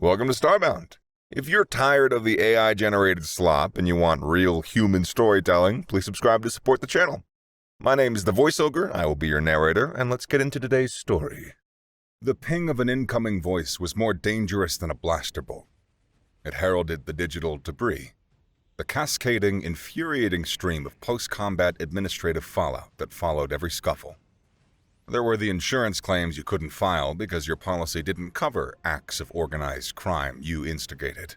Welcome to Starbound. If you're tired of the AI-generated slop and you want real human storytelling, please subscribe to support the channel. My name is the Voice Ogre, I will be your narrator, and let's get into today's story. The ping of an incoming voice was more dangerous than a blaster bolt. It heralded the digital debris, the cascading, infuriating stream of post-combat administrative fallout that followed every scuffle. There were the insurance claims you couldn't file because your policy didn't cover acts of organized crime you instigated.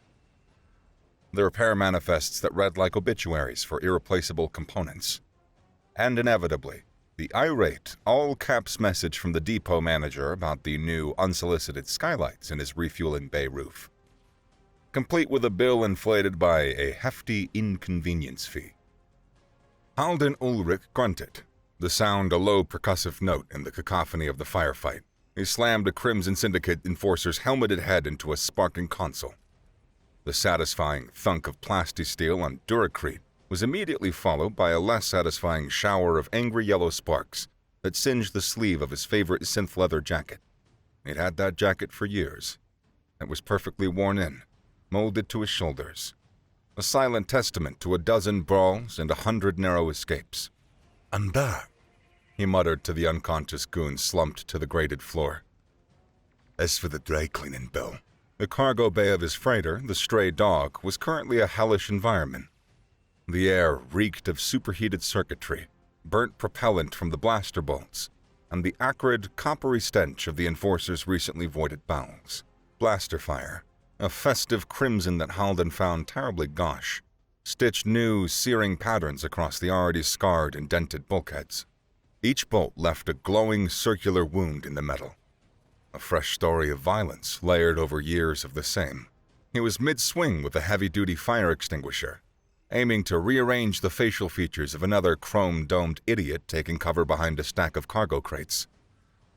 The repair manifests that read like obituaries for irreplaceable components. And inevitably, the irate, all-caps message from the depot manager about the new unsolicited skylights in his refueling bay roof, complete with a bill inflated by a hefty inconvenience fee. Halden Ulrich grunted, the sound a low percussive note in the cacophony of the firefight. He slammed a Crimson Syndicate enforcer's helmeted head into a sparking console. The satisfying thunk of plasticsteel on Duracrete was immediately followed by a less satisfying shower of angry yellow sparks that singed the sleeve of his favorite synth leather jacket. He'd had that jacket for years. It was perfectly worn in, molded to his shoulders, a silent testament to a dozen brawls and 100 narrow escapes. "And that," he muttered to the unconscious goon slumped to the grated floor. "As for the dry cleaning bill." The cargo bay of his freighter, the Stray Dog, was currently a hellish environment. The air reeked of superheated circuitry, burnt propellant from the blaster bolts, and the acrid, coppery stench of the Enforcer's recently voided bowels. Blaster fire, a festive crimson that Halden found terribly gauche, stitched new, searing patterns across the already scarred and dented bulkheads. Each bolt left a glowing circular wound in the metal. A fresh story of violence layered over years of the same. He was mid-swing with a heavy-duty fire extinguisher, aiming to rearrange the facial features of another chrome-domed idiot taking cover behind a stack of cargo crates,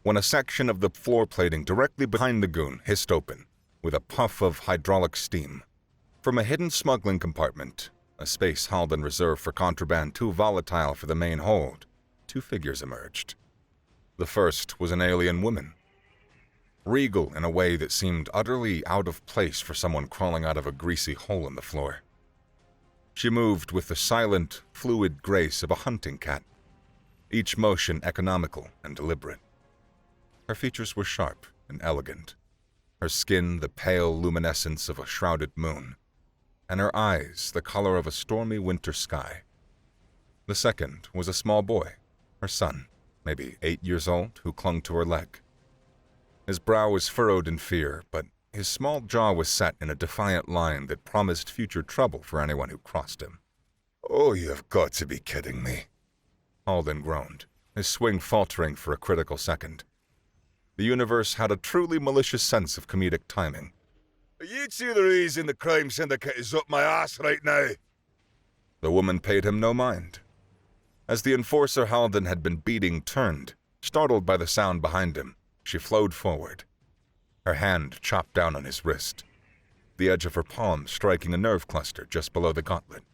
when a section of the floor plating directly behind the goon hissed open, with a puff of hydraulic steam. From a hidden smuggling compartment, a space Halden reserved for contraband too volatile for the main hold, two figures emerged. The first was an alien woman, regal in a way that seemed utterly out of place for someone crawling out of a greasy hole in the floor. She moved with the silent, fluid grace of a hunting cat, each motion economical and deliberate. Her features were sharp and elegant, her skin the pale luminescence of a shrouded moon, and her eyes the color of a stormy winter sky. The second was a small boy, her son, maybe 8 years old, who clung to her leg. His brow was furrowed in fear, but his small jaw was set in a defiant line that promised future trouble for anyone who crossed him. "Oh, you've got to be kidding me," Halden groaned, his swing faltering for a critical second. The universe had a truly malicious sense of comedic timing. "Are you two the reason the crime syndicate is up my ass right now?" The woman paid him no mind. As the enforcer Halden had been beating turned, startled by the sound behind him, she flowed forward. Her hand chopped down on his wrist, the edge of her palm striking a nerve cluster just below the gauntlet.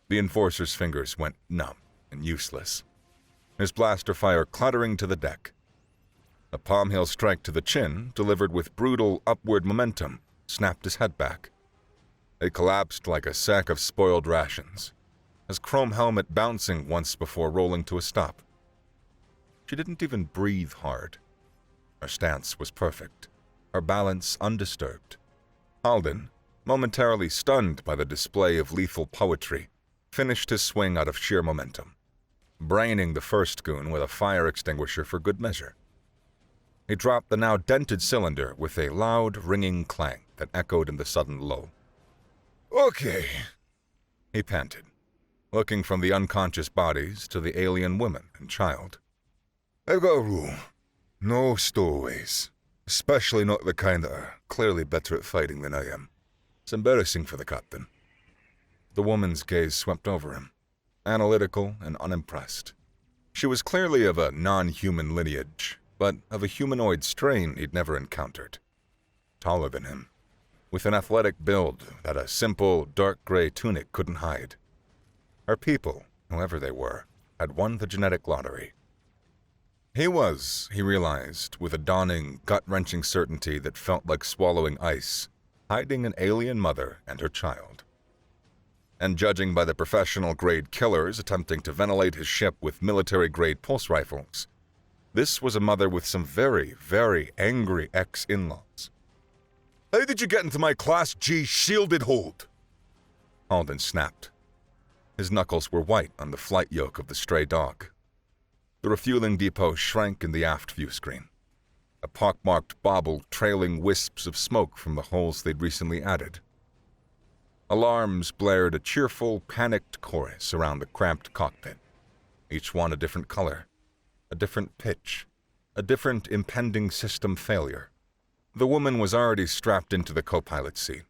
The enforcer's fingers went numb and useless, his blaster fire clattering to the deck. A palm-heel strike to the chin, delivered with brutal upward momentum, snapped his head back. It collapsed like a sack of spoiled rations, his chrome helmet bouncing once before rolling to a stop. She didn't even breathe hard. Her stance was perfect, her balance undisturbed. Halden, momentarily stunned by the display of lethal poetry, finished his swing out of sheer momentum, braining the first goon with a fire extinguisher for good measure. He dropped the now dented cylinder with a loud, ringing clang that echoed in the sudden lull. "Okay," he panted, looking from the unconscious bodies to the alien woman and child. "I've got a rule. No stowaways, especially not the kind that are clearly better at fighting than I am. It's embarrassing for the captain." The woman's gaze swept over him, analytical and unimpressed. She was clearly of a non-human lineage, but of a humanoid strain he'd never encountered. Taller than him, with an athletic build that a simple, dark gray tunic couldn't hide. Her people, whoever they were, had won the genetic lottery. He realized, with a dawning, gut-wrenching certainty that felt like swallowing ice, hiding an alien mother and her child. And judging by the professional-grade killers attempting to ventilate his ship with military-grade pulse rifles, this was a mother with some very, very angry ex-in-laws. "How did you get into my Class G shielded hold?" Halden snapped. His knuckles were white on the flight yoke of the stray dog. The refueling depot shrank in the aft view screen, a pockmarked bauble trailing wisps of smoke from the holes they'd recently added. Alarms blared a cheerful, panicked chorus around the cramped cockpit, each one a different color, a different pitch, a different impending system failure. The woman was already strapped into the co-pilot's seat,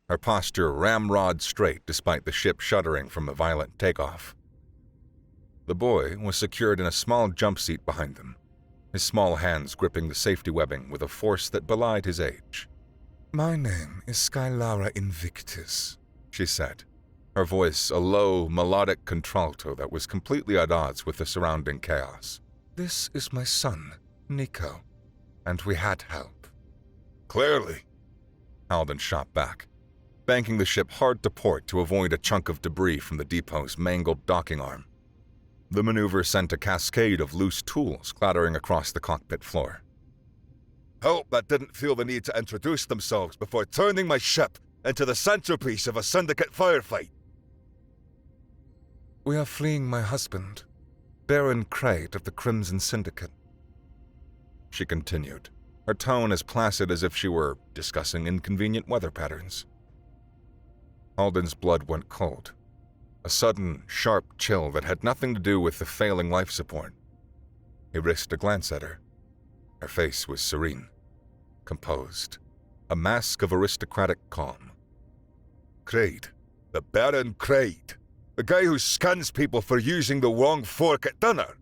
her posture ramrod straight despite the ship shuddering from a violent takeoff. The boy was secured in a small jump seat behind them, his small hands gripping the safety webbing with a force that belied his age. "My name is Skylara Invictus," she said, her voice a low, melodic contralto that was completely at odds with the surrounding chaos. "This is my son, Nico, and we had help." "Clearly," Halden shot back, banking the ship hard to port to avoid a chunk of debris from the depot's mangled docking arm. The maneuver sent a cascade of loose tools clattering across the cockpit floor. "Hope that didn't feel the need to introduce themselves before turning my ship into the centerpiece of a syndicate firefight." "We are fleeing my husband, Baron Crate of the Crimson Syndicate," she continued, her tone as placid as if she were discussing inconvenient weather patterns. Halden's blood went cold, a sudden, sharp chill that had nothing to do with the failing life support. He risked a glance at her. Her face was serene, composed, a mask of aristocratic calm. "Crate, the Baron Crate, the guy who scans people for using the wrong fork at dinner,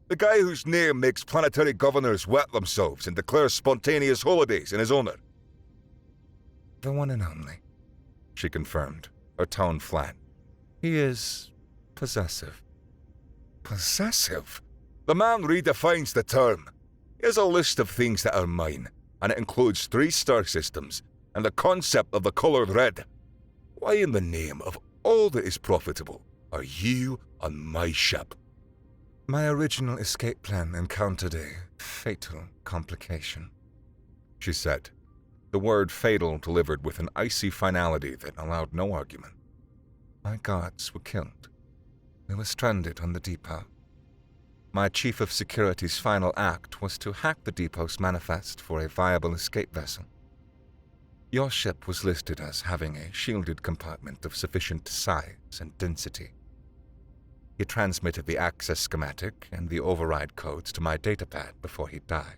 the guy whose name makes planetary governors wet themselves and declare spontaneous holidays in his honor." "The one and only," she confirmed, her tone flat. "He is possessive." "Possessive? The man redefines the term. Here's a list of things that are mine, and it includes 3 star systems and the concept of the color red. Why in the name of all that is profitable are you on my ship?" "My original escape plan encountered a fatal complication," she said, the word fatal delivered with an icy finality that allowed no argument. "My guards were killed. We were stranded on the depot. My chief of security's final act was to hack the depot's manifest for a viable escape vessel. Your ship was listed as having a shielded compartment of sufficient size and density. He transmitted the access schematic and the override codes to my datapad before he died."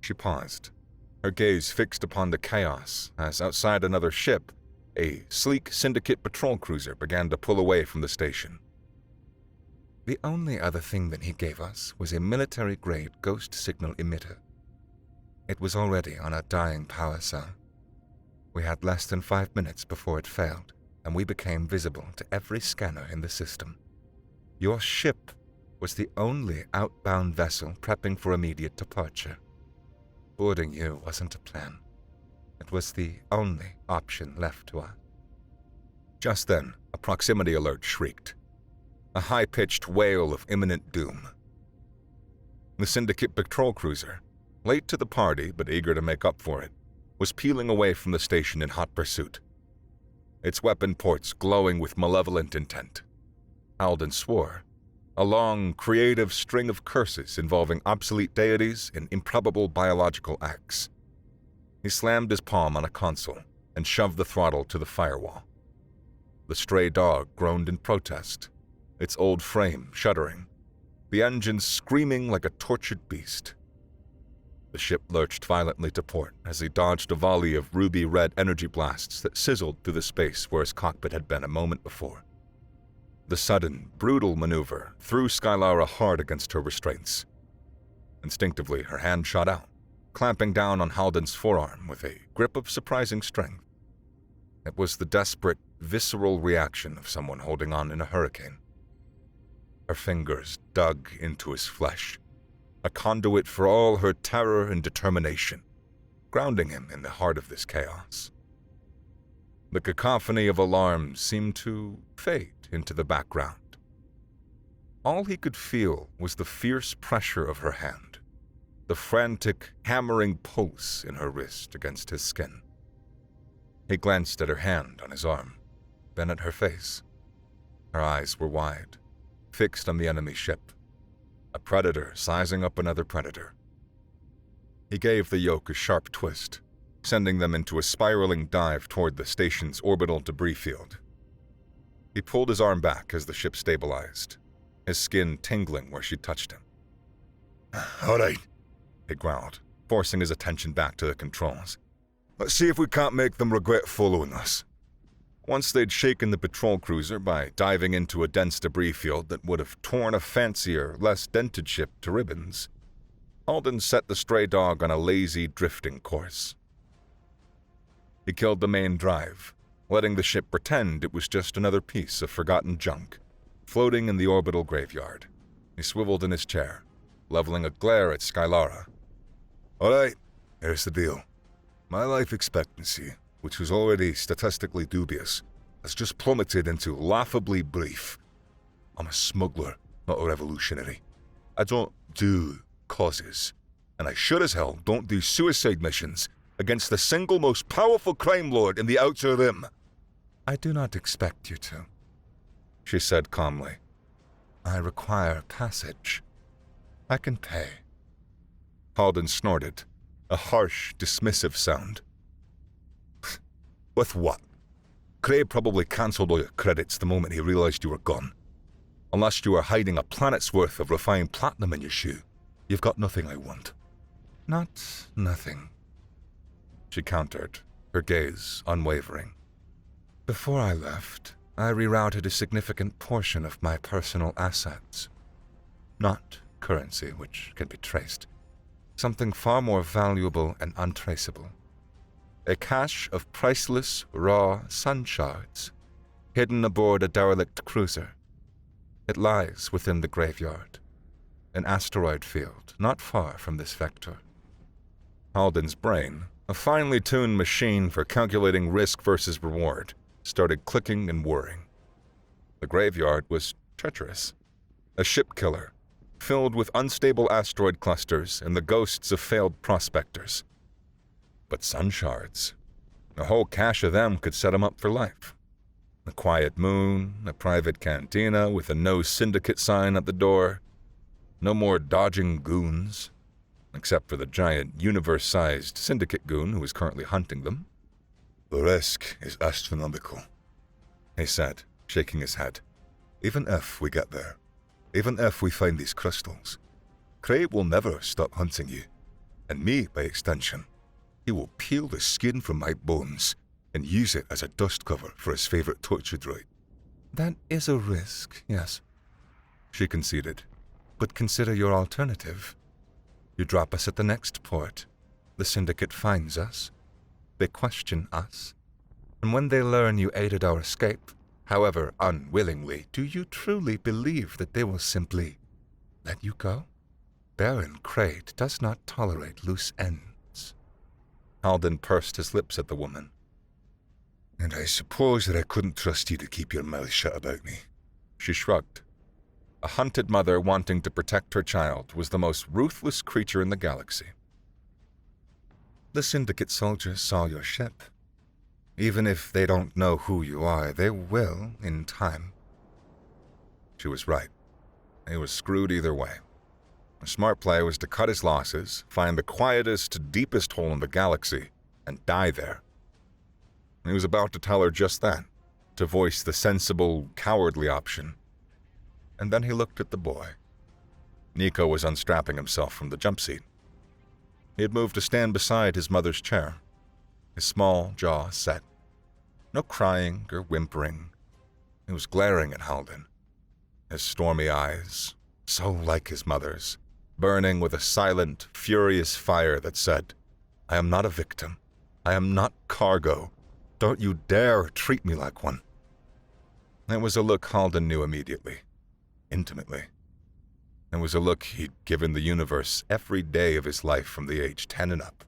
She paused, her gaze fixed upon the chaos as outside another ship, a sleek syndicate patrol cruiser began to pull away from the station. "The only other thing that he gave us was a military-grade ghost signal emitter. It was already on a dying power cell. We had less than 5 minutes before it failed, and we became visible to every scanner in the system. Your ship was the only outbound vessel prepping for immediate departure. Boarding you wasn't a plan. It was the only option left to us." Just then, a proximity alert shrieked, a high-pitched wail of imminent doom. The Syndicate patrol cruiser, late to the party but eager to make up for it, was peeling away from the station in hot pursuit, its weapon ports glowing with malevolent intent. Halden swore, a long, creative string of curses involving obsolete deities and improbable biological acts. He slammed his palm on a console and shoved the throttle to the firewall. The stray dog groaned in protest, its old frame shuddering, the engine screaming like a tortured beast. The ship lurched violently to port as he dodged a volley of ruby-red energy blasts that sizzled through the space where his cockpit had been a moment before. The sudden, brutal maneuver threw Skylara hard against her restraints. Instinctively, her hand shot out, clamping down on Halden's forearm with a grip of surprising strength. It was the desperate, visceral reaction of someone holding on in a hurricane. Her fingers dug into his flesh, a conduit for all her terror and determination, grounding him in the heart of this chaos. The cacophony of alarms seemed to fade into the background. All he could feel was the fierce pressure of her hand, the frantic, hammering pulse in her wrist against his skin. He glanced at her hand on his arm, then at her face. Her eyes were wide, fixed on the enemy ship, a predator sizing up another predator. He gave the yoke a sharp twist, sending them into a spiraling dive toward the station's orbital debris field. He pulled his arm back as the ship stabilized, his skin tingling where she touched him. "All right," he growled, forcing his attention back to the controls. "Let's see if we can't make them regret following us." Once they'd shaken the patrol cruiser by diving into a dense debris field that would have torn a fancier, less dented ship to ribbons, Alden set the stray dog on a lazy, drifting course. He killed the main drive, letting the ship pretend it was just another piece of forgotten junk, floating in the orbital graveyard. He swiveled in his chair, leveling a glare at Skylara. "All right, here's the deal. My life expectancy, which was already statistically dubious, has just plummeted into laughably brief. I'm a smuggler, not a revolutionary. I don't do causes, and I sure as hell don't do suicide missions against the single most powerful crime lord in the Outer Rim." "I do not expect you to," she said calmly. "I require passage. I can pay." Alden snorted, a harsh, dismissive sound. "With what? Craig probably cancelled all your credits the moment he realized you were gone. Unless you were hiding a planet's worth of refined platinum in your shoe, you've got nothing I want." "Not nothing," she countered, her gaze unwavering. "Before I left, I rerouted a significant portion of my personal assets. Not currency, which can be traced. Something far more valuable and untraceable. A cache of priceless, raw sun shards, hidden aboard a derelict cruiser. It lies within the graveyard, an asteroid field not far from this vector." Alden's brain, a finely tuned machine for calculating risk versus reward, started clicking and whirring. The graveyard was treacherous, a ship killer, filled with unstable asteroid clusters and the ghosts of failed prospectors. But sun shards, a whole cache of them could set him up for life. A quiet moon, a private cantina with a no syndicate sign at the door, no more dodging goons, except for the giant universe-sized syndicate goon who was currently hunting them. "The risk is astronomical," he said, shaking his head. "Even if we get there, even if we find these crystals, Craig will never stop hunting you, and me by extension. He will peel the skin from my bones and use it as a dust cover for his favorite torture droid." "That is a risk, yes," she conceded. "But consider your alternative. You drop us at the next port. The syndicate finds us. They question us. And when they learn you aided our escape, however unwillingly, do you truly believe that they will simply let you go? Baron Crate does not tolerate loose ends." Alden pursed his lips at the woman. "And I suppose that I couldn't trust you to keep your mouth shut about me." She shrugged. A hunted mother wanting to protect her child was the most ruthless creature in the galaxy. "The syndicate soldiers saw your ship. Even if they don't know who you are, they will in time." She was right. He was screwed either way. A smart play was to cut his losses, find the quietest, deepest hole in the galaxy, and die there. He was about to tell her just that, to voice the sensible, cowardly option. And then he looked at the boy. Nico was unstrapping himself from the jump seat. He had moved to stand beside his mother's chair, his small jaw set. No crying or whimpering. He was glaring at Halden, his stormy eyes, so like his mother's, burning with a silent, furious fire that said, "I am not a victim. I am not cargo. Don't you dare treat me like one." It was a look Halden knew immediately, intimately. It It was a look he'd given the universe every day of his life from the age 10 and up.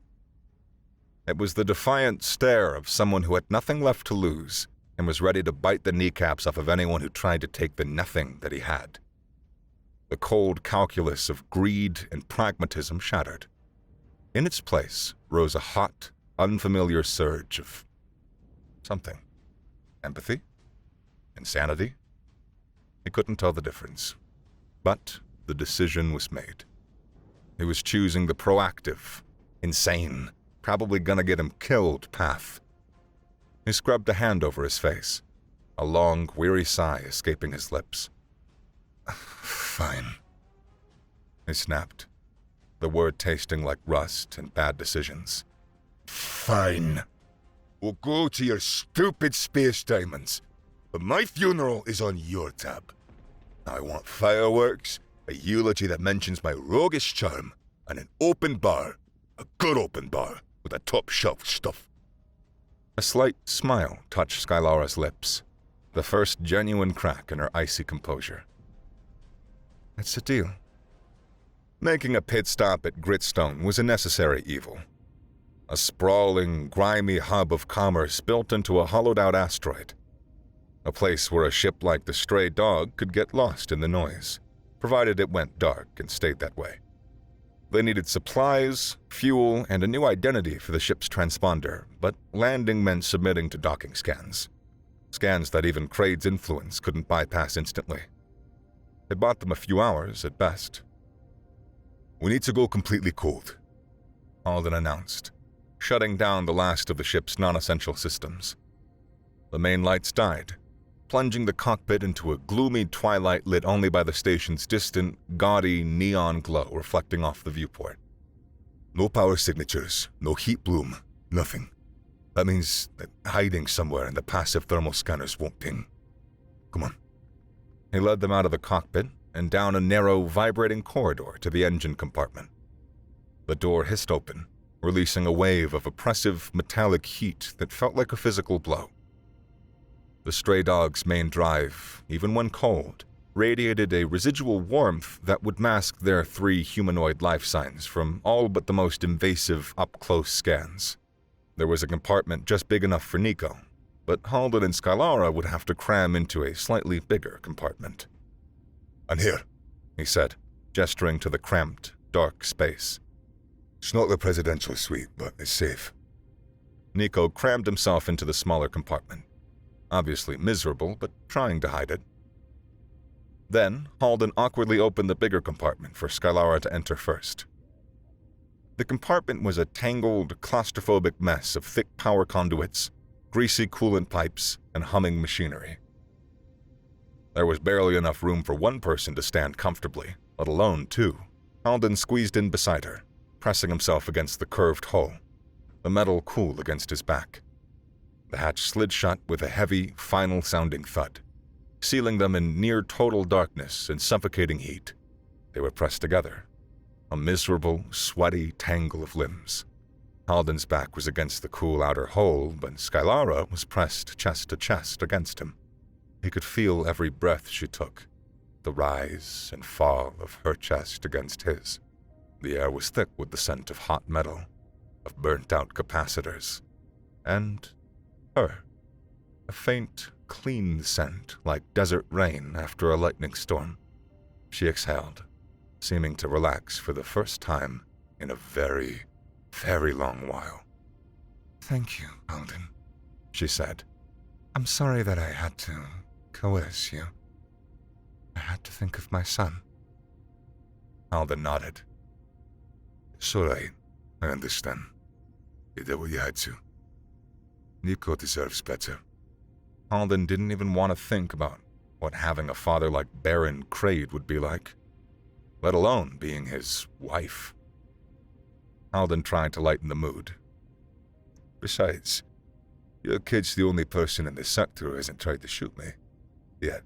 It was the defiant stare of someone who had nothing left to lose and was ready to bite the kneecaps off of anyone who tried to take the nothing that he had. The cold calculus of greed and pragmatism shattered. In its place rose a hot, unfamiliar surge of something. Empathy? Insanity? He couldn't tell the difference. But the decision was made. He was choosing the proactive, insane, probably gonna get him killed path. He scrubbed a hand over his face, a long, weary sigh escaping his lips. Fine, he snapped, the word tasting like rust and bad decisions. Fine. We'll go to your stupid space diamonds, but my funeral is on your tab. I want fireworks, a eulogy that mentions my roguish charm, and an open bar, a good open bar, with a top-shelf stuff. A slight smile touched Skylara's lips, the first genuine crack in her icy composure. It's a deal. Making a pit stop at Gritstone was a necessary evil. A sprawling, grimy hub of commerce built into a hollowed-out asteroid. A place where a ship like the Stray Dog could get lost in the noise, provided it went dark and stayed that way. They needed supplies, fuel, and a new identity for the ship's transponder, but landing meant submitting to docking scans. Scans that even Kraid's influence couldn't bypass instantly. It bought them a few hours at best. We need to go completely cold, Alden announced, shutting down the last of the ship's non-essential systems. The main lights died, plunging the cockpit into a gloomy twilight lit only by the station's distant, gaudy neon glow reflecting off the viewport. No power signatures, no heat bloom, nothing. That means that hiding somewhere in the passive thermal scanners won't ping. Come on. He led them out of the cockpit and down a narrow, vibrating corridor to the engine compartment. The door hissed open, releasing a wave of oppressive, metallic heat that felt like a physical blow. The Stray Dog's main drive, even when cold, radiated a residual warmth that would mask their 3 humanoid life signs from all but the most invasive up-close scans. There was a compartment just big enough for Nico, but Halden and Skylara would have to cram into a slightly bigger compartment. "And here," he said, gesturing to the cramped, dark space. "It's not the presidential suite, but it's safe." Nico crammed himself into the smaller compartment, obviously miserable, but trying to hide it. Then, Halden awkwardly opened the bigger compartment for Skylara to enter first. The compartment was a tangled, claustrophobic mess of thick power conduits, greasy coolant pipes, and humming machinery. There was barely enough room for one person to stand comfortably, let alone 2. Halden squeezed in beside her, pressing himself against the curved hull, the metal cool against his back. The hatch slid shut with a heavy, final-sounding thud, sealing them in near-total darkness and suffocating heat. They were pressed together, a miserable, sweaty tangle of limbs. Halden's back was against the cool outer hull, but Skylara was pressed chest to chest against him. He could feel every breath she took, the rise and fall of her chest against his. The air was thick with the scent of hot metal, of burnt-out capacitors, and her. A faint, clean scent like desert rain after a lightning storm. She exhaled, seeming to relax for the first time in a very, very long while. "Thank you, Alden," she said. "I'm sorry that I had to coerce you. I had to think of my son." Alden nodded. "It's all right. I understand. You did what you had to. Nico deserves better." Halden didn't even want to think about what having a father like Baron Kraid would be like, let alone being his wife. Halden tried to lighten the mood. "Besides, your kid's the only person in this sector who hasn't tried to shoot me. Yet."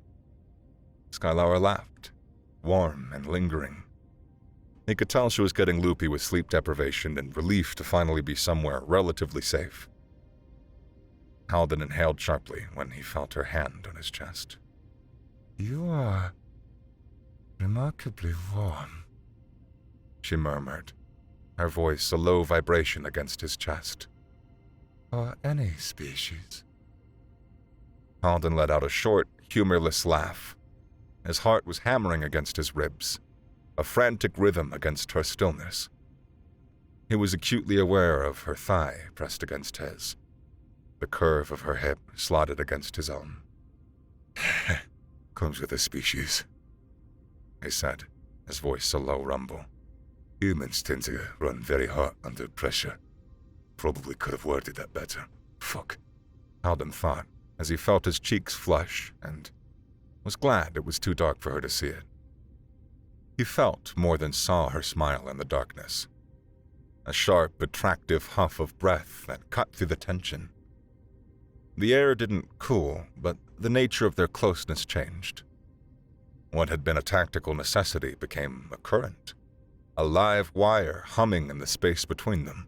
Skylara laughed, warm and lingering. He could tell she was getting loopy with sleep deprivation and relief to finally be somewhere relatively safe. Halden inhaled sharply when he felt her hand on his chest. "You are Remarkably warm, she murmured, her voice a low vibration against his chest. For any species. Halden let out a short, humorless laugh. His heart was hammering against his ribs, a frantic rhythm against her stillness. He was acutely aware of her thigh pressed against his, the curve of her hip slotted against his own. Comes with the species, he said, his voice a low rumble. Humans tend to run very hot under pressure. Probably could have worded that better. Fuck, Halden thought, as he felt his cheeks flush and was glad it was too dark for her to see it. He felt more than saw her smile in the darkness. A sharp, attractive huff of breath that cut through the tension. The air didn't cool, but the nature of their closeness changed. What had been a tactical necessity became a current, a live wire humming in the space between them.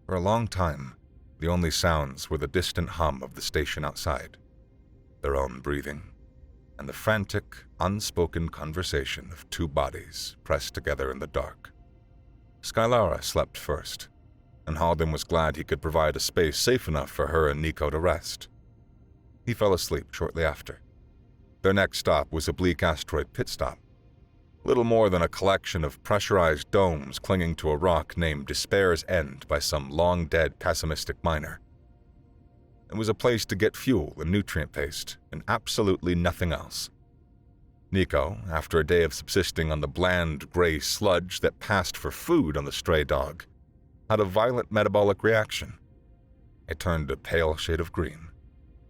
For a long time, the only sounds were the distant hum of the station outside, their own breathing, and the frantic, unspoken conversation of two bodies pressed together in the dark. Skylara slept first, and Halden was glad he could provide a space safe enough for her and Nico to rest. He fell asleep shortly after. Their next stop was a bleak asteroid pit stop, little more than a collection of pressurized domes clinging to a rock named Despair's End by some long-dead pessimistic miner. It was a place to get fuel and nutrient paste, and absolutely nothing else. Nico, after a day of subsisting on the bland, gray sludge that passed for food on the stray dog, had a violent metabolic reaction. It turned a pale shade of green,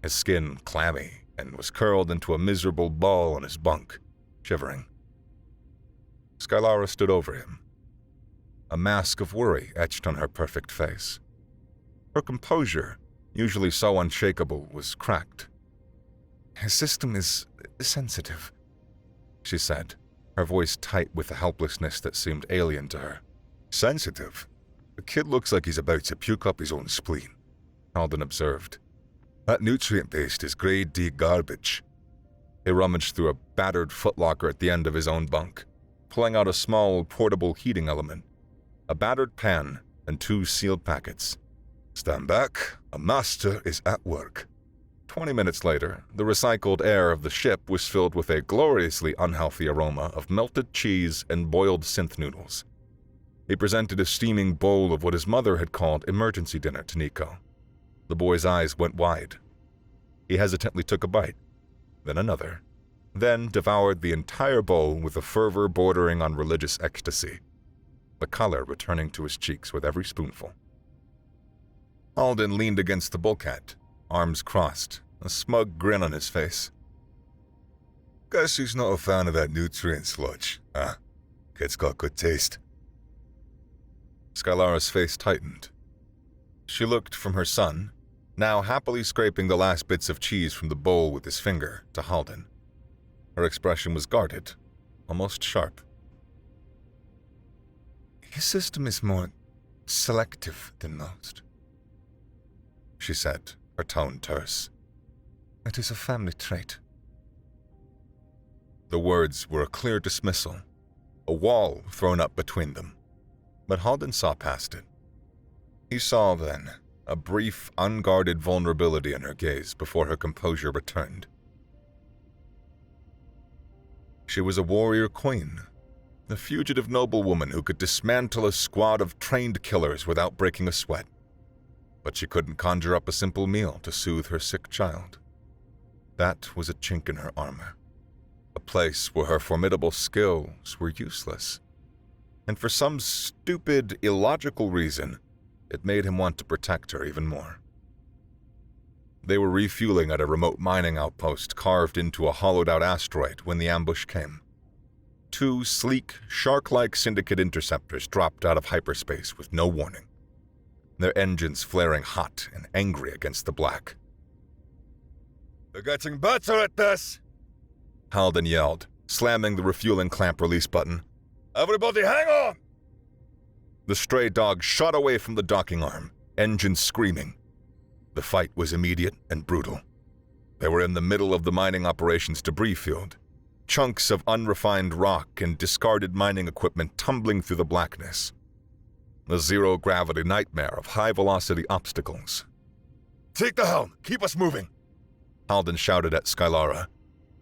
his skin clammy, and was curled into a miserable ball on his bunk, shivering. Skylara stood over him. A mask of worry etched on her perfect face. Her composure, usually so unshakable, was cracked. His system is sensitive, she said, her voice tight with a helplessness that seemed alien to her. Sensitive? The kid looks like he's about to puke up his own spleen, Halden observed. That nutrient paste is grade D garbage. He rummaged through a battered footlocker at the end of his own bunk, pulling out a small, portable heating element, a battered pan, and 2 sealed packets. Stand back, a master is at work. 20 minutes later, the recycled air of the ship was filled with a gloriously unhealthy aroma of melted cheese and boiled synth noodles. He presented a steaming bowl of what his mother had called emergency dinner to Nico. The boy's eyes went wide. He hesitantly took a bite, then another, then devoured the entire bowl with a fervor bordering on religious ecstasy, the color returning to his cheeks with every spoonful. Halden leaned against the bulkhead, arms crossed, a smug grin on his face. Guess he's not a fan of that nutrient sludge, huh? Kid's got good taste. Skylara's face tightened. She looked from her son, now happily scraping the last bits of cheese from the bowl with his finger, to Halden. Her expression was guarded, almost sharp. His system is more selective than most, she said, her tone terse. It is a family trait. The words were a clear dismissal, a wall thrown up between them, but Halden saw past it. He saw, then, a brief, unguarded vulnerability in her gaze before her composure returned. She was a warrior queen, the fugitive noblewoman who could dismantle a squad of trained killers without breaking a sweat. But she couldn't conjure up a simple meal to soothe her sick child. That was a chink in her armor, a place where her formidable skills were useless. And for some stupid, illogical reason, it made him want to protect her even more. They were refueling at a remote mining outpost carved into a hollowed-out asteroid when the ambush came. 2 sleek, shark-like syndicate interceptors dropped out of hyperspace with no warning, their engines flaring hot and angry against the black. "They're getting better at this!" Halden yelled, slamming the refueling clamp release button. "Everybody hang on!" The stray dog shot away from the docking arm, engines screaming. The fight was immediate and brutal. They were in the middle of the mining operations debris field, chunks of unrefined rock and discarded mining equipment tumbling through the blackness. The zero-gravity nightmare of high-velocity obstacles. "Take the helm! Keep us moving!" Halden shouted at Skylara,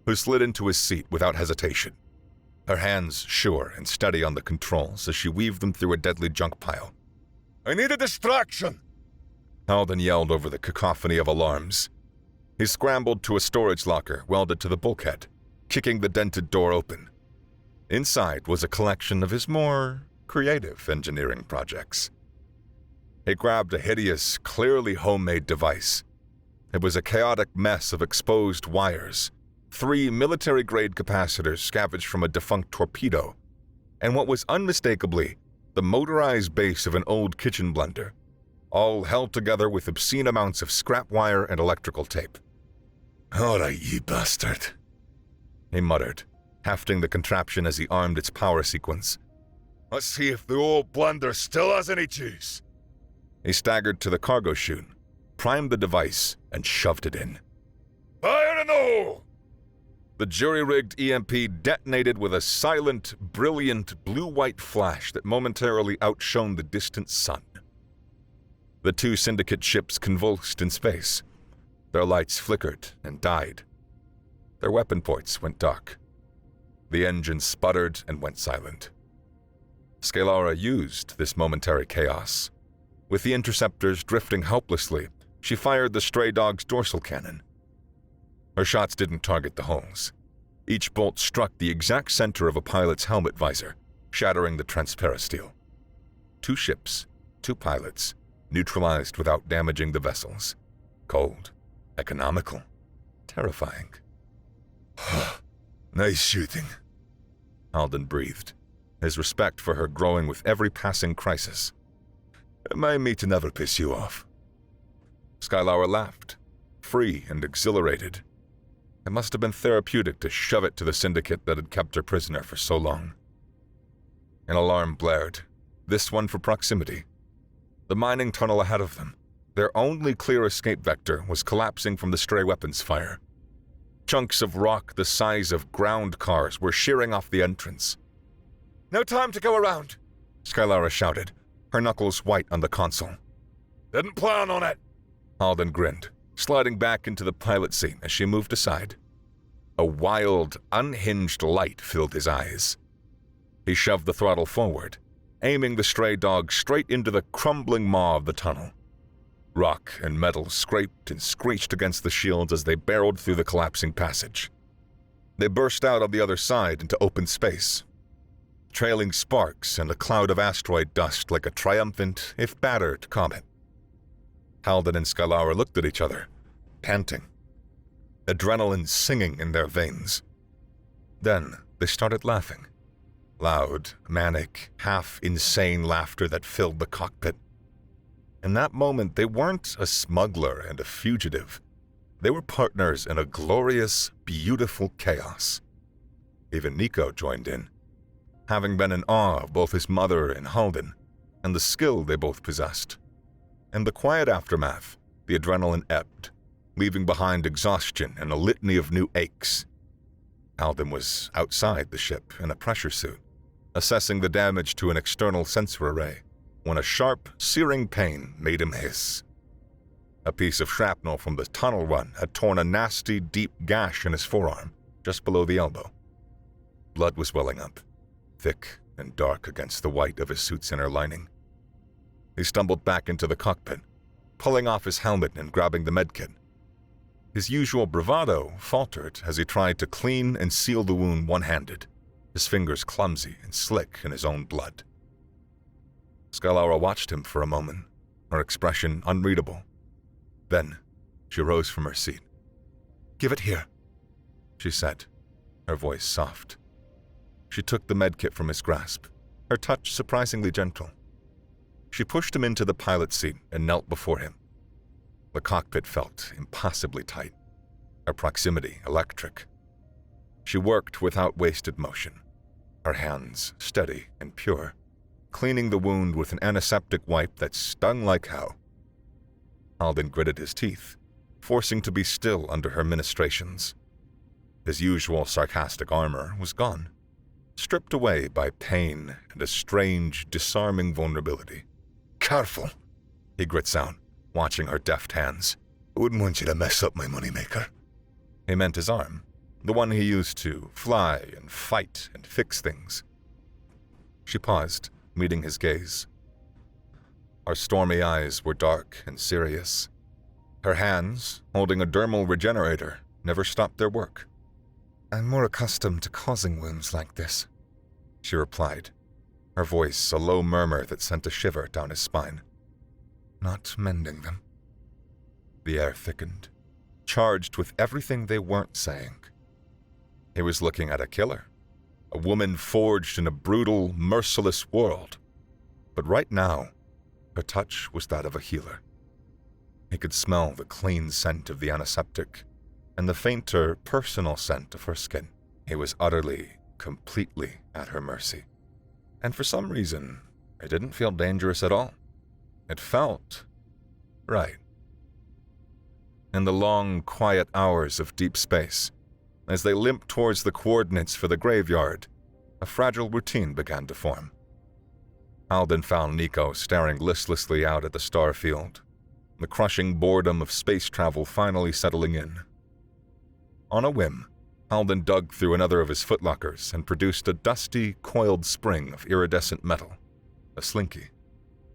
who slid into his seat without hesitation, her hands sure and steady on the controls as she weaved them through a deadly junk pile. "I need a distraction!" Halden yelled over the cacophony of alarms. He scrambled to a storage locker welded to the bulkhead, kicking the dented door open. Inside was a collection of his more creative engineering projects. He grabbed a hideous, clearly homemade device. It was a chaotic mess of exposed wires, 3 military-grade capacitors scavenged from a defunct torpedo, and what was unmistakably the motorized base of an old kitchen blender, all held together with obscene amounts of scrap wire and electrical tape. "All right, you bastard," he muttered, hefting the contraption as he armed its power sequence. "Let's see if the old blender still has any juice." He staggered to the cargo chute, primed the device, and shoved it in. "Fire in the hole!" The jury-rigged EMP detonated with a silent, brilliant blue-white flash that momentarily outshone the distant sun. The 2 syndicate ships convulsed in space. Their lights flickered and died. Their weapon ports went dark. The engine sputtered and went silent. Skylara used this momentary chaos. With the interceptors drifting helplessly, she fired the stray dog's dorsal cannon. Her shots didn't target the hulls. Each bolt struck the exact center of a pilot's helmet visor, shattering the transparasteel. 2 ships, 2 pilots, neutralized without damaging the vessels. Cold, economical, terrifying. "Nice shooting," Halden breathed, his respect for her growing with every passing crisis. "My meat never piss you off." Skylara laughed, free and exhilarated. It must have been therapeutic to shove it to the syndicate that had kept her prisoner for so long. An alarm blared, this one for proximity. The mining tunnel ahead of them, their only clear escape vector, was collapsing from the stray weapons fire. Chunks of rock the size of ground cars were shearing off the entrance. "No time to go around," Skylara shouted, her knuckles white on the console. "Didn't plan on it," Halden grinned, sliding back into the pilot seat as she moved aside. A wild, unhinged light filled his eyes. He shoved the throttle forward, aiming the stray dog straight into the crumbling maw of the tunnel. Rock and metal scraped and screeched against the shields as they barreled through the collapsing passage. They burst out on the other side into open space, trailing sparks and a cloud of asteroid dust like a triumphant, if battered, comet. Halden and Skylara looked at each other, panting, adrenaline singing in their veins. Then they started laughing. Loud, manic, half-insane laughter that filled the cockpit. In that moment, they weren't a smuggler and a fugitive. They were partners in a glorious, beautiful chaos. Even Nico joined in, having been in awe of both his mother and Halden, and the skill they both possessed. In the quiet aftermath, the adrenaline ebbed, leaving behind exhaustion and a litany of new aches. Halden was outside the ship in a pressure suit, assessing the damage to an external sensor array, when a sharp, searing pain made him hiss. A piece of shrapnel from the tunnel run had torn a nasty, deep gash in his forearm, just below the elbow. Blood was welling up, thick and dark against the white of his suit's inner lining. He stumbled back into the cockpit, pulling off his helmet and grabbing the medkit. His usual bravado faltered as he tried to clean and seal the wound one-handed, his fingers clumsy and slick in his own blood. Skylara watched him for a moment, her expression unreadable. Then she rose from her seat. "Give it here," she said, her voice soft. She took the medkit from his grasp, her touch surprisingly gentle. She pushed him into the pilot seat and knelt before him. The cockpit felt impossibly tight, her proximity electric. She worked without wasted motion, her hands steady and pure, cleaning the wound with an antiseptic wipe that stung like hell. Halden gritted his teeth, forcing to be still under her ministrations. His usual sarcastic armor was gone, stripped away by pain and a strange, disarming vulnerability. "Careful," he grits out, watching her deft hands. "I wouldn't want you to mess up my moneymaker." He meant his arm, the one he used to fly and fight and fix things. She paused, meeting his gaze. Her stormy eyes were dark and serious. Her hands, holding a dermal regenerator, never stopped their work. "I'm more accustomed to causing wounds like this," she replied, her voice a low murmur that sent a shiver down his spine. "Not mending them." The air thickened, charged with everything they weren't saying. He was looking at a killer, a woman forged in a brutal, merciless world. But right now, her touch was that of a healer. He could smell the clean scent of the antiseptic and the fainter, personal scent of her skin. He was utterly, completely at her mercy. And for some reason, it didn't feel dangerous at all. It felt right. In the long, quiet hours of deep space, as they limped towards the coordinates for the graveyard, a fragile routine began to form. Halden found Nico staring listlessly out at the star field, the crushing boredom of space travel finally settling in. On a whim, Halden dug through another of his footlockers and produced a dusty, coiled spring of iridescent metal, a slinky.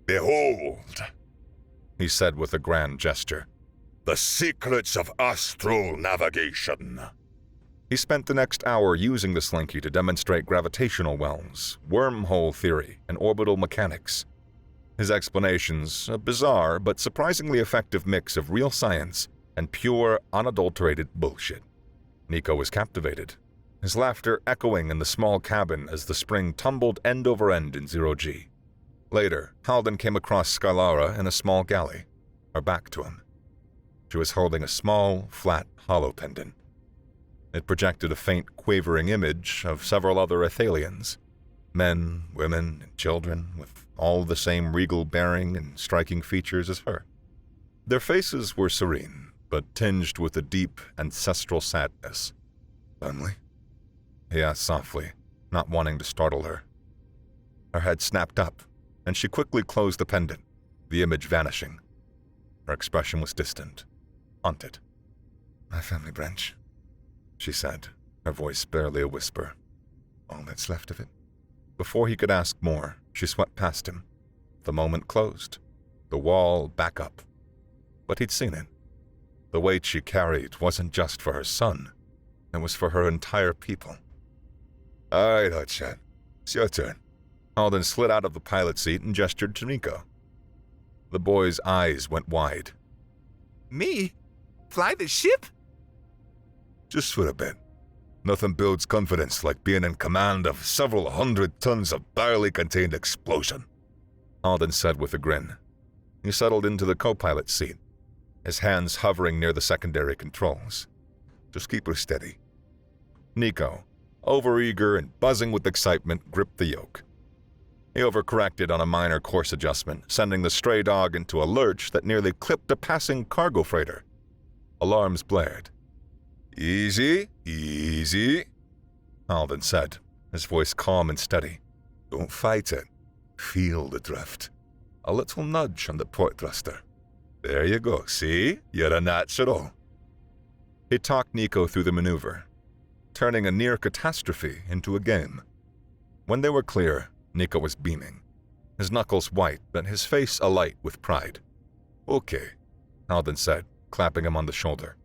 "Behold," he said with a grand gesture, "the secrets of astral navigation." He spent the next hour using the slinky to demonstrate gravitational wells, wormhole theory, and orbital mechanics. His explanations, a bizarre but surprisingly effective mix of real science and pure, unadulterated bullshit. Nico was captivated, his laughter echoing in the small cabin as the spring tumbled end over end in zero-G. Later, Halden came across Skylara in a small galley, her back to him. She was holding a small, flat, hollow pendant. It projected a faint, quavering image of several other Athalians, men, women, and children, with all the same regal bearing and striking features as her. Their faces were serene, but tinged with a deep, ancestral sadness. "Family?" he asked softly, not wanting to startle her. Her head snapped up, and she quickly closed the pendant, the image vanishing. Her expression was distant, haunted. "My family branch," she said, her voice barely a whisper. "All that's left of it." Before he could ask more, she swept past him. The moment closed, the wall back up. But he'd seen it. The weight she carried wasn't just for her son, it was for her entire people. "All right, hotshot, it's your turn." Halden slid out of the pilot seat and gestured to Nico. The boy's eyes went wide. "Me? Fly the ship?" "Just for a bit. Nothing builds confidence like being in command of several hundred tons of barely contained explosion," Halden said with a grin. He settled into the co-pilot seat, his hands hovering near the secondary controls. "Just keep her steady." Nico, overeager and buzzing with excitement, gripped the yoke. He overcorrected on a minor course adjustment, sending the stray dog into a lurch that nearly clipped a passing cargo freighter. Alarms blared. "Easy, easy," Halden said, his voice calm and steady. "Don't fight it. Feel the drift. A little nudge on the port thruster. There you go, see? You're a natural." He talked Nico through the maneuver, turning a near catastrophe into a game. When they were clear, Nico was beaming, his knuckles white but his face alight with pride. "Okay," Halden said, clapping him on the shoulder.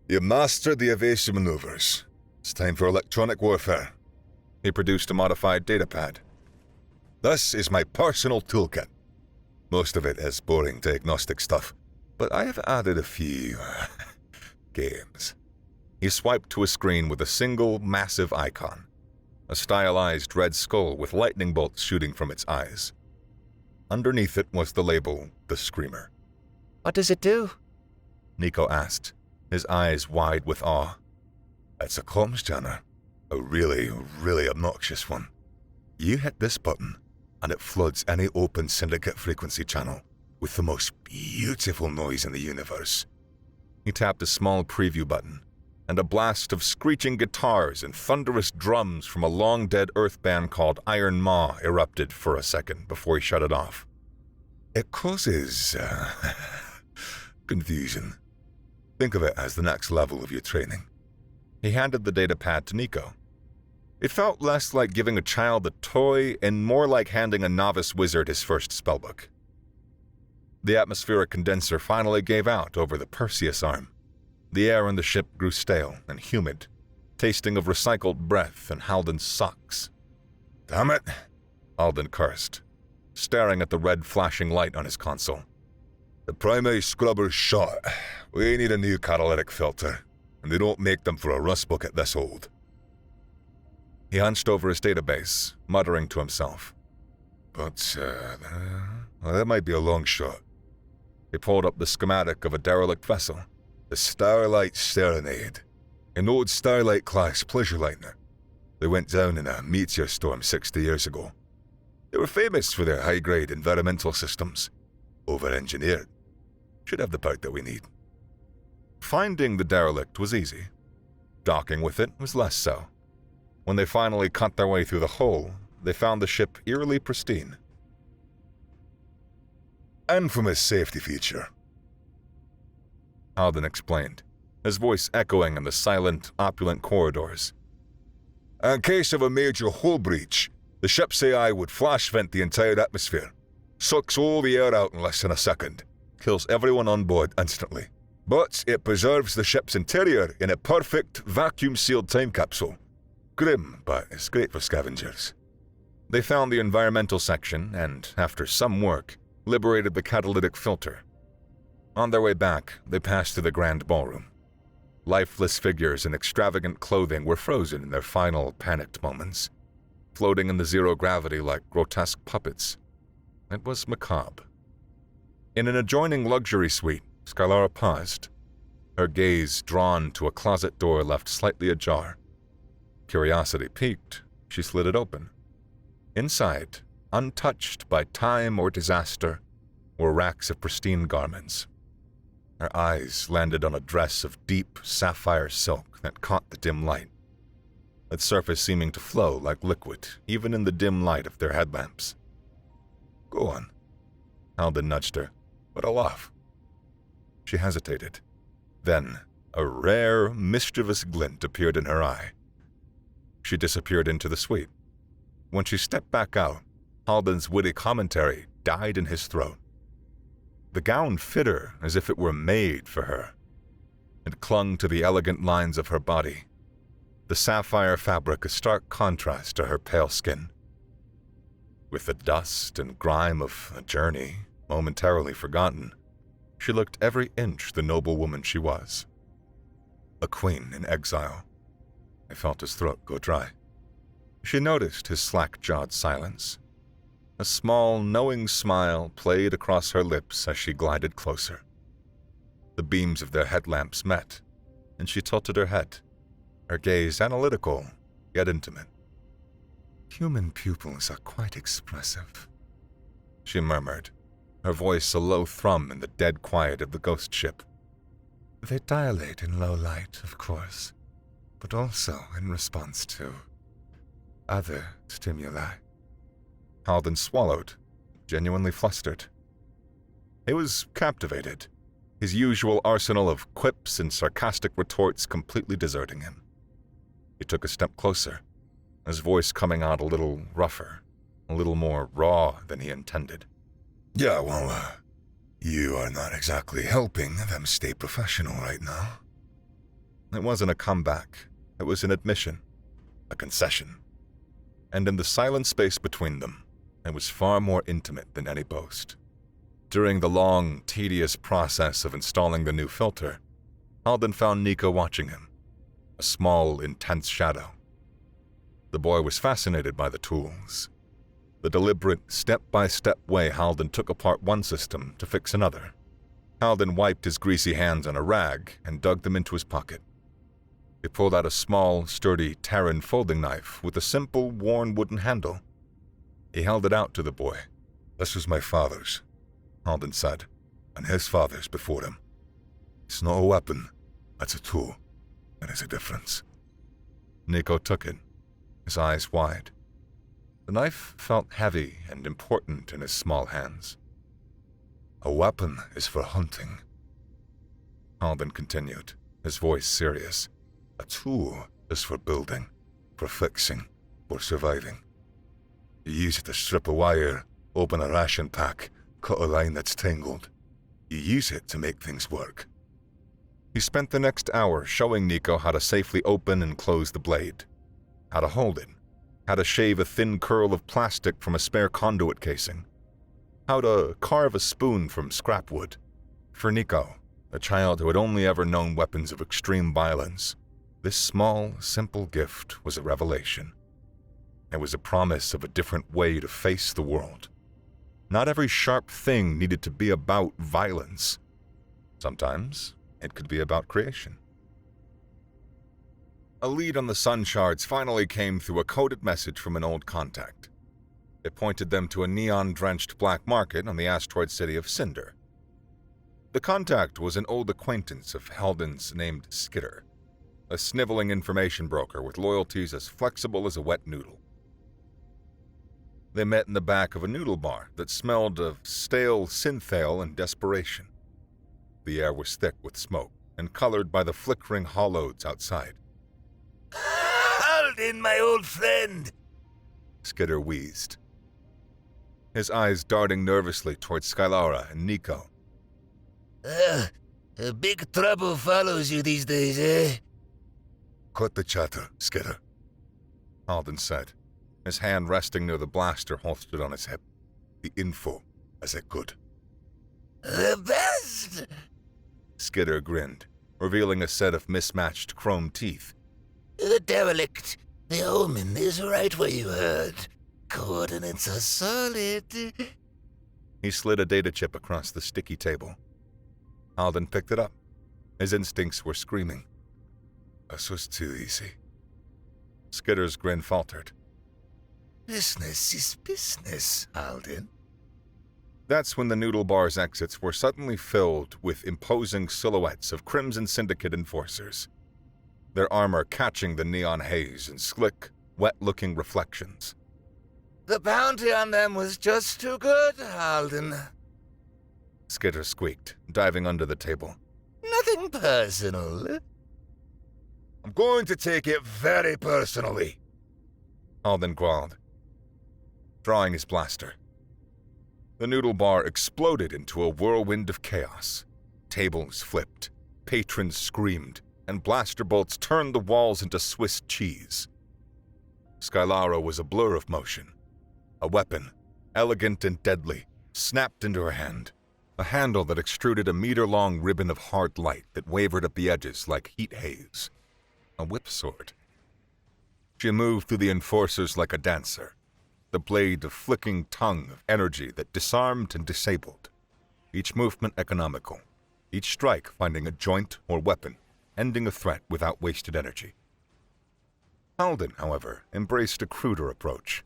"You mastered the evasive maneuvers. It's time for electronic warfare." He produced a modified datapad. "This is my personal toolkit. Most of it is boring diagnostic stuff, but I have added a few games." He swiped to a screen with a single, massive icon, a stylized red skull with lightning bolts shooting from its eyes. Underneath it was the label, The Screamer. "What does it do?" Nico asked, his eyes wide with awe. "It's a comms jammer, a really, really obnoxious one. You hit this button, and it floods any open syndicate frequency channel with the most beautiful noise in the universe." He tapped a small preview button, and a blast of screeching guitars and thunderous drums from a long-dead Earth band called Iron Maw erupted for a second before he shut it off. It causes confusion. Think of it as the next level of your training. He handed the datapad to Nico. It felt less like giving a child a toy and more like handing a novice wizard his first spellbook. The atmospheric condenser finally gave out over the Perseus arm. The air in the ship grew stale and humid, tasting of recycled breath and Halden's socks. Damn it, Halden cursed, staring at the red flashing light on his console. The primary scrubber's shot. We need a new catalytic filter, and they don't make them for a rust bucket this old. He hunched over his database, muttering to himself. But, that might be a long shot. He pulled up the schematic of a derelict vessel, the Starlight Serenade, an old Starlight-class pleasure liner. They went down in a meteor storm 60 years ago. They were famous for their high-grade environmental systems. Over-engineered. Should have the part that we need. Finding the derelict was easy. Docking with it was less so. When they finally cut their way through the hole, they found the ship eerily pristine. And from a safety feature, Halden explained, his voice echoing in the silent, opulent corridors. In case of a major hull breach, the ship's AI would flash vent the entire atmosphere, sucks all the air out in less than a second, kills everyone on board instantly. But it preserves the ship's interior in a perfect, vacuum-sealed time capsule. Grim, but it's great for scavengers. They found the environmental section and, after some work, liberated the catalytic filter. On their way back, they passed through the grand ballroom. Lifeless figures in extravagant clothing were frozen in their final, panicked moments, floating in the zero gravity like grotesque puppets. It was macabre. In an adjoining luxury suite, Skylara paused, her gaze drawn to a closet door left slightly ajar. Curiosity piqued, she slid it open. Inside, untouched by time or disaster, were racks of pristine garments. Her eyes landed on a dress of deep sapphire silk that caught the dim light, its surface seeming to flow like liquid even in the dim light of their headlamps. Go on, Halden nudged her, but I'll off. She hesitated. Then, a rare, mischievous glint appeared in her eye. She disappeared into the suite. When she stepped back out, Halden's witty commentary died in his throat. The gown fit her as if it were made for her. It clung to the elegant lines of her body, the sapphire fabric a stark contrast to her pale skin. With the dust and grime of a journey momentarily forgotten, she looked every inch the noble woman she was. A queen in exile. I felt his throat go dry. She noticed his slack-jawed silence. A small, knowing smile played across her lips as she glided closer. The beams of their headlamps met, and she tilted her head, her gaze analytical, yet intimate. Human pupils are quite expressive, she murmured, her voice a low thrum in the dead quiet of the ghost ship. They dilate in low light, of course, but also in response to other stimuli. Halden swallowed, genuinely flustered. He was captivated, his usual arsenal of quips and sarcastic retorts completely deserting him. He took a step closer, his voice coming out a little rougher, a little more raw than he intended. Yeah, well, you are not exactly helping them stay professional right now. It wasn't a comeback. It was an admission, a concession. And in the silent space between them, it was far more intimate than any boast. During the long, tedious process of installing the new filter, Halden found Nico watching him, a small, intense shadow. The boy was fascinated by the tools, the deliberate, step-by-step way Halden took apart one system to fix another. Halden wiped his greasy hands on a rag and dug them into his pocket. He pulled out a small, sturdy Terran folding knife with a simple, worn wooden handle. He held it out to the boy. This was my father's, Halden said, and his father's before him. It's not a weapon, it's a tool. That is a difference. Nico took it, his eyes wide. The knife felt heavy and important in his small hands. A weapon is for hunting. Alden continued, his voice serious. A tool is for building, for fixing, for surviving. You use it to strip a wire, open a ration pack, cut a line that's tangled. You use it to make things work. He spent the next hour showing Nico how to safely open and close the blade, how to hold it, how to shave a thin curl of plastic from a spare conduit casing, how to carve a spoon from scrap wood. For Nico, a child who had only ever known weapons of extreme violence, this small, simple gift was a revelation. It was a promise of a different way to face the world. Not every sharp thing needed to be about violence. Sometimes it could be about creation. A lead on the sun shards finally came through a coded message from an old contact. It pointed them to a neon-drenched black market on the asteroid city of Cinder. The contact was an old acquaintance of Halden's named Cinder, a sniveling information broker with loyalties as flexible as a wet noodle. They met in the back of a noodle bar that smelled of stale synthale and desperation. The air was thick with smoke and colored by the flickering hollows outside. Halden, my old friend! Cinder wheezed, his eyes darting nervously towards Skylara and Nico. Big trouble follows you these days, eh? Cut the chatter, Cinder, Halden said, his hand resting near the blaster holstered on his hip. The info as it could. The best! Cinder grinned, revealing a set of mismatched chrome teeth. The derelict. The omen is right where you heard. Coordinates are solid. He slid a data chip across the sticky table. Halden picked it up. His instincts were screaming. This was too easy. Cinder's grin faltered. Business is business, Halden. That's when the noodle bar's exits were suddenly filled with imposing silhouettes of Crimson Syndicate enforcers, their armor catching the neon haze in slick, wet-looking reflections. The bounty on them was just too good, Halden. Cinder squeaked, diving under the table. Nothing personal. I'm going to take it very personally, Halden growled, drawing his blaster. The noodle bar exploded into a whirlwind of chaos. Tables flipped, patrons screamed, and blaster bolts turned the walls into Swiss cheese. Skylara was a blur of motion. A weapon, elegant and deadly, snapped into her hand, a handle that extruded a meter-long ribbon of hard light that wavered at the edges like heat haze. A whip sword. She moved through the enforcers like a dancer, the blade a flicking tongue of energy that disarmed and disabled, each movement economical, each strike finding a joint or weapon, ending a threat without wasted energy. Halden, however, embraced a cruder approach.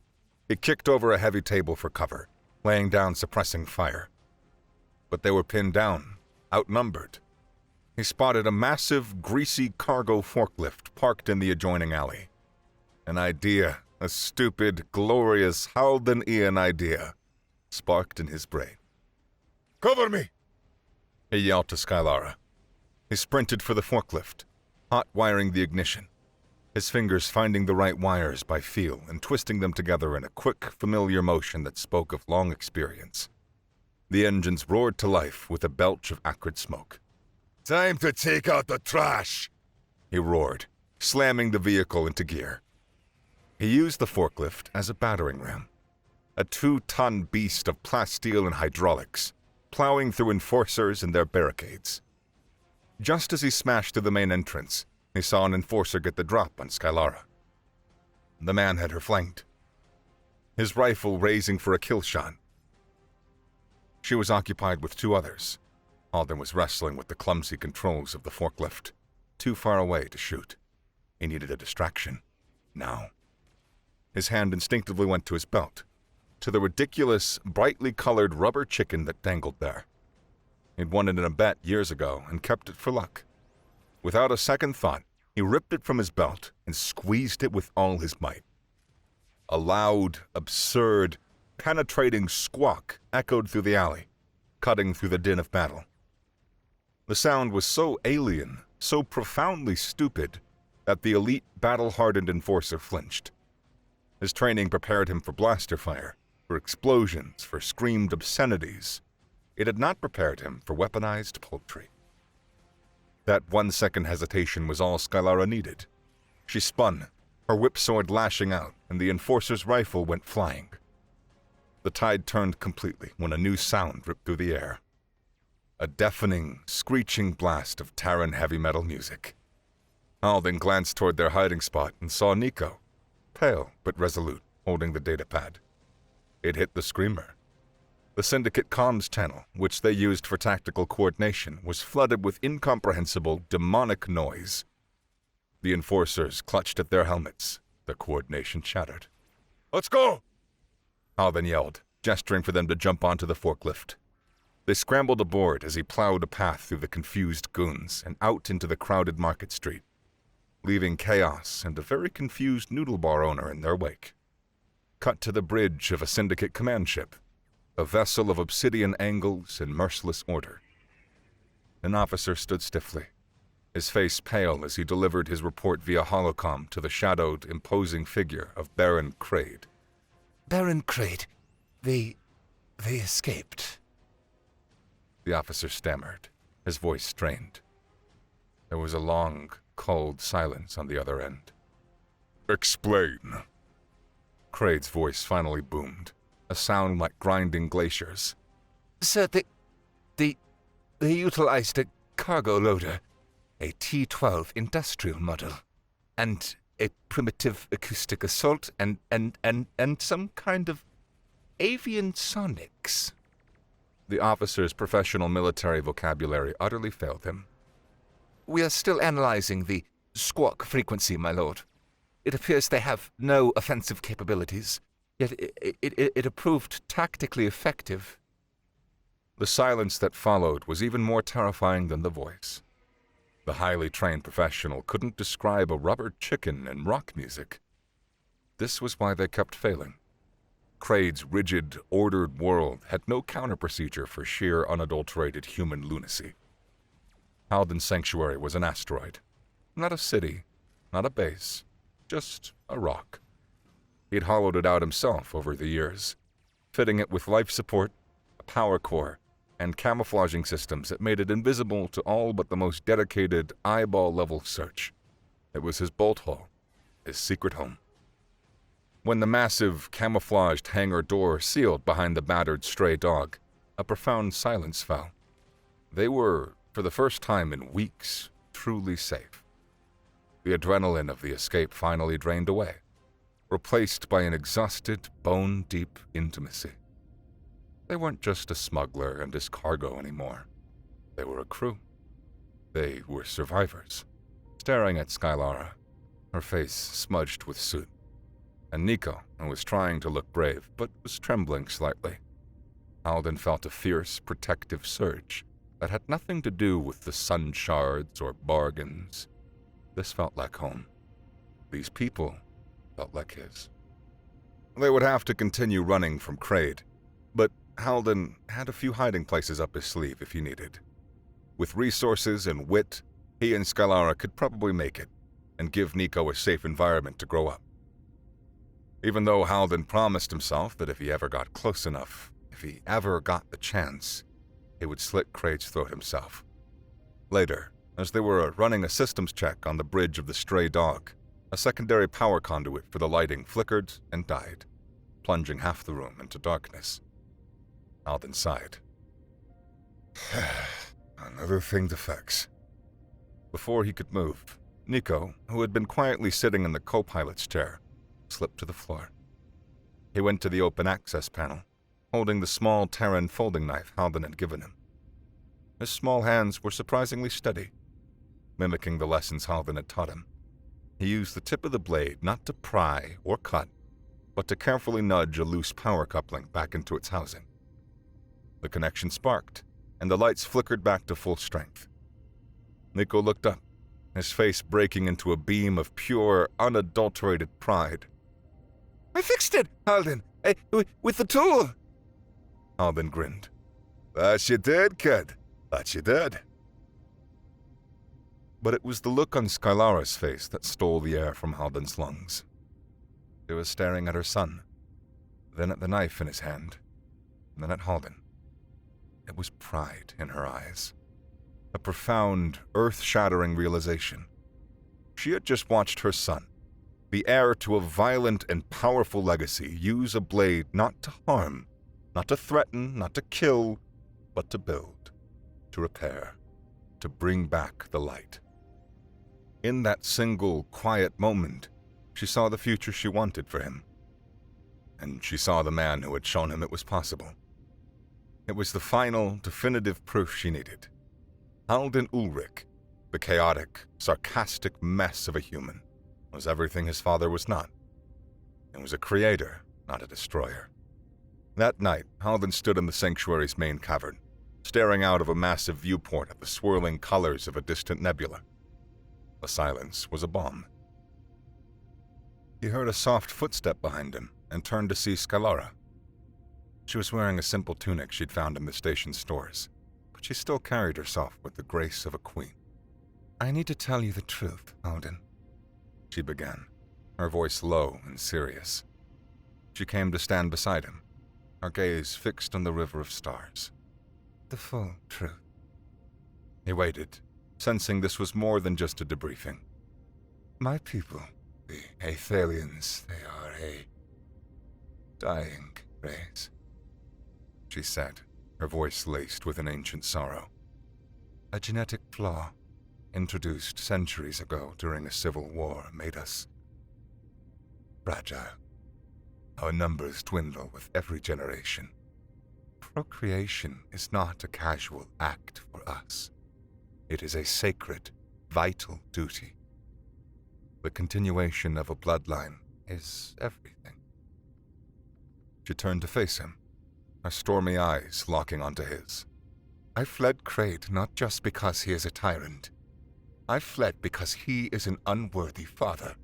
He kicked over a heavy table for cover, laying down suppressing fire. But they were pinned down, outnumbered. He spotted a massive, greasy cargo forklift parked in the adjoining alley. An idea, a stupid, glorious Haldenian idea, sparked in his brain. "Cover me!" he yelled to Skylara. He sprinted for the forklift, hot-wiring the ignition, his fingers finding the right wires by feel and twisting them together in a quick, familiar motion that spoke of long experience. The engines roared to life with a belch of acrid smoke. "Time to take out the trash!" he roared, slamming the vehicle into gear. He used the forklift as a battering ram, a 2-ton beast of plasteel and hydraulics, plowing through enforcers and their barricades. Just as he smashed through the main entrance, he saw an enforcer get the drop on Skylara. The man had her flanked, his rifle raising for a kill shot. She was occupied with 2 others. Halden was wrestling with the clumsy controls of the forklift, too far away to shoot. He needed a distraction. Now. His hand instinctively went to his belt, to the ridiculous, brightly colored rubber chicken that dangled there. He'd won it in a bet years ago and kept it for luck. Without a second thought, He ripped it from his belt and squeezed it with all his might. A loud, absurd, penetrating squawk echoed through the alley, cutting through the din of battle. The sound was so alien, so profoundly stupid, that the elite battle-hardened enforcer flinched. His training prepared him for blaster fire, for explosions, for screamed obscenities. It had not prepared him for weaponized poultry. That 1-second hesitation was all Skylara needed. She spun, her whip sword lashing out, and the enforcer's rifle went flying. The tide turned completely when a new sound ripped through the air. A deafening, screeching blast of Terran heavy metal music. Alden glanced toward their hiding spot and saw Nico, pale but resolute, holding the datapad. It hit the screamer. The syndicate comms channel, which they used for tactical coordination, was flooded with incomprehensible, demonic noise. The enforcers clutched at their helmets. Their coordination shattered. "Let's go!" Alden yelled, gesturing for them to jump onto the forklift. They scrambled aboard as he plowed a path through the confused goons and out into the crowded market street, leaving chaos and a very confused noodle bar owner in their wake. Cut to the bridge of a syndicate command ship, a vessel of obsidian angles and merciless order. An officer stood stiffly, his face pale as he delivered his report via holocom to the shadowed, imposing figure of Baron Crade. Baron Crade, they escaped. The officer stammered, his voice strained. There was a long, cold silence on the other end. "Explain." Crade's voice finally boomed, a sound like grinding glaciers. Sir, they utilized a cargo loader, a T-12 industrial model, and a primitive acoustic assault, and some kind of avian sonics. The officer's professional military vocabulary utterly failed him. We are still analyzing the squawk frequency, my lord. It appears they have no offensive capabilities, yet it proved tactically effective. The silence that followed was even more terrifying than the voice. The highly trained professional couldn't describe a rubber chicken and rock music. This was why they kept failing. Crade's rigid, ordered world had no counter-procedure for sheer, unadulterated human lunacy. Halden's sanctuary was an asteroid. Not a city, not a base, just a rock. He'd hollowed it out himself over the years, fitting it with life support, a power core, and camouflaging systems that made it invisible to all but the most dedicated, eyeball-level search. It was his bolt hole, his secret home. When the massive, camouflaged hangar door sealed behind the battered stray dog, a profound silence fell. They were, for the first time in weeks, truly safe. The adrenaline of the escape finally drained away, replaced by an exhausted, bone-deep intimacy. They weren't just a smuggler and his cargo anymore. They were a crew. They were survivors, staring at Skylara, her face smudged with soot. And Nico, who was trying to look brave, but was trembling slightly. Alden felt a fierce, protective surge that had nothing to do with the sun shards or bargains. This felt like home. These people felt like his. They would have to continue running from Crade, but Halden had a few hiding places up his sleeve if he needed. With resources and wit, he and Skylara could probably make it, and give Nico a safe environment to grow up. Even though Halden promised himself that if he ever got close enough, if he ever got the chance, he would slit Crade's throat himself. Later, as they were running a systems check on the bridge of the stray dog, a secondary power conduit for the lighting flickered and died, plunging half the room into darkness. Alden sighed. Another thing to fix. Before he could move, Nico, who had been quietly sitting in the co-pilot's chair, slipped to the floor. He went to the open access panel, holding the small Terran folding knife Halden had given him. His small hands were surprisingly steady, mimicking the lessons Halden had taught him. He used the tip of the blade not to pry or cut, but to carefully nudge a loose power coupling back into its housing. The connection sparked, and the lights flickered back to full strength. Nico looked up, his face breaking into a beam of pure, unadulterated pride. I fixed it, Halden, with the tool. Halden grinned. That you did, kid. That you did. But it was the look on Skylara's face that stole the air from Halden's lungs. She was staring at her son, then at the knife in his hand, and then at Halden. It was pride in her eyes. A profound, earth-shattering realization. She had just watched her son, the heir to a violent and powerful legacy, use a blade not to harm, not to threaten, not to kill, but to build, to repair, to bring back the light. In that single, quiet moment, she saw the future she wanted for him. And she saw the man who had shown him it was possible. It was the final, definitive proof she needed. Halden Ulrich, the chaotic, sarcastic mess of a human, was everything his father was not. He was a creator, not a destroyer. That night, Halden stood in the sanctuary's main cavern, staring out of a massive viewport at the swirling colors of a distant nebula. The silence was a balm. He heard a soft footstep behind him and turned to see Skylara. She was wearing a simple tunic she'd found in the station's stores, but she still carried herself with the grace of a queen. I need to tell you the truth, Halden, she began, her voice low and serious. She came to stand beside him, her gaze fixed on the river of stars. The full truth. He waited, sensing this was more than just a debriefing. My people, the Aethalians, they are a dying race, she said, her voice laced with an ancient sorrow. A genetic flaw, introduced centuries ago during a civil war, made us fragile. Our numbers dwindle with every generation. Procreation is not a casual act for us. It is a sacred, vital duty. The continuation of a bloodline is everything. She turned to face him, her stormy eyes locking onto his. I fled Kraid not just because he is a tyrant. I fled because he is an unworthy father.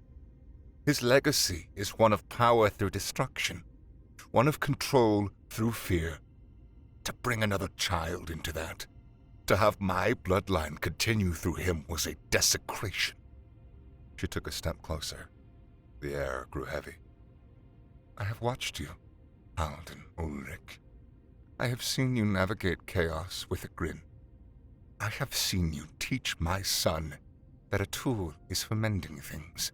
His legacy is one of power through destruction, one of control through fear. To bring another child into that, to have my bloodline continue through him was a desecration. She took a step closer. The air grew heavy. I have watched you, Halden Ulrich. I have seen you navigate chaos with a grin. I have seen you teach my son that a tool is for mending things.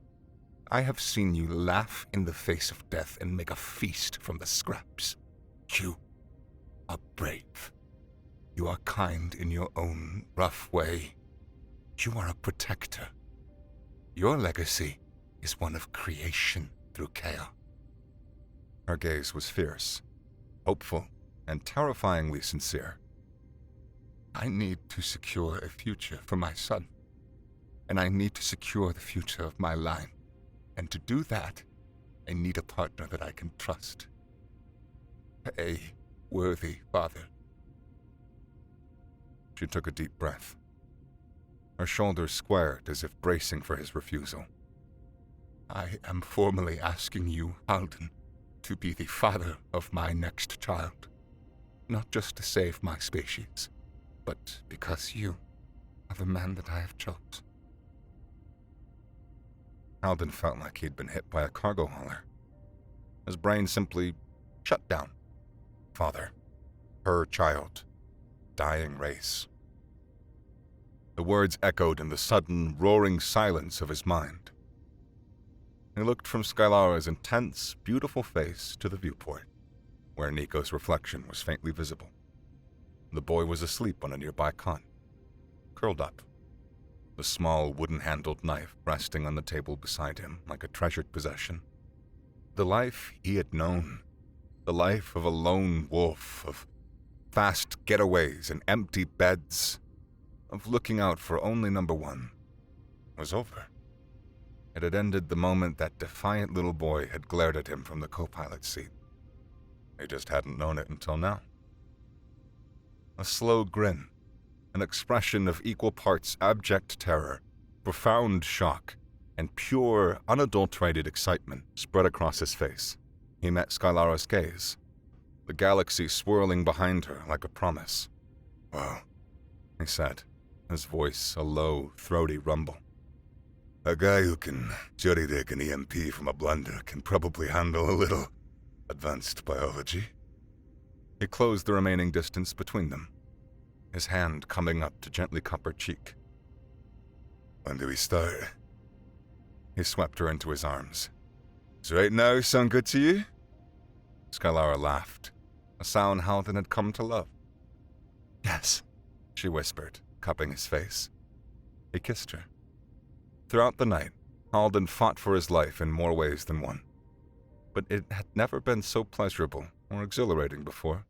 I have seen you laugh in the face of death and make a feast from the scraps. You are brave. You are kind in your own rough way. You are a protector. Your legacy is one of creation through chaos. Her gaze was fierce, hopeful, and terrifyingly sincere. I need to secure a future for my son, and I need to secure the future of my line. And to do that, I need a partner that I can trust. A worthy father. She took a deep breath. Her shoulders squared as if bracing for his refusal. I am formally asking you, Halden, to be the father of my next child. Not just to save my species, but because you are the man that I have chosen. Halden felt like he'd been hit by a cargo hauler. His brain simply shut down. Father. Her child. Dying race. The words echoed in the sudden, roaring silence of his mind. He looked from Skylara's intense, beautiful face to the viewport, where Nico's reflection was faintly visible. The boy was asleep on a nearby cot, curled up, the small wooden-handled knife resting on the table beside him like a treasured possession. The life he had known, the life of a lone wolf, of fast getaways and empty beds, of looking out for only number one, was over. It had ended the moment that defiant little boy had glared at him from the co-pilot's seat. He just hadn't known it until now. A slow grin, an expression of equal parts abject terror, Profound shock and pure, unadulterated excitement spread across his face. He met Skylara's gaze, the galaxy swirling behind her like a promise. "Wow," he said, his voice a low, throaty rumble. "A guy who can jury-rig an EMP from a blunder can probably handle a little advanced biology." He closed the remaining distance between them, his hand coming up to gently cup her cheek. "When do we start?" He swept her into his arms. "Does right now sound good to you?" Skylara laughed, a sound Halden had come to love. "Yes," she whispered, cupping his face. He kissed her. Throughout the night, Halden fought for his life in more ways than one. But it had never been so pleasurable or exhilarating before.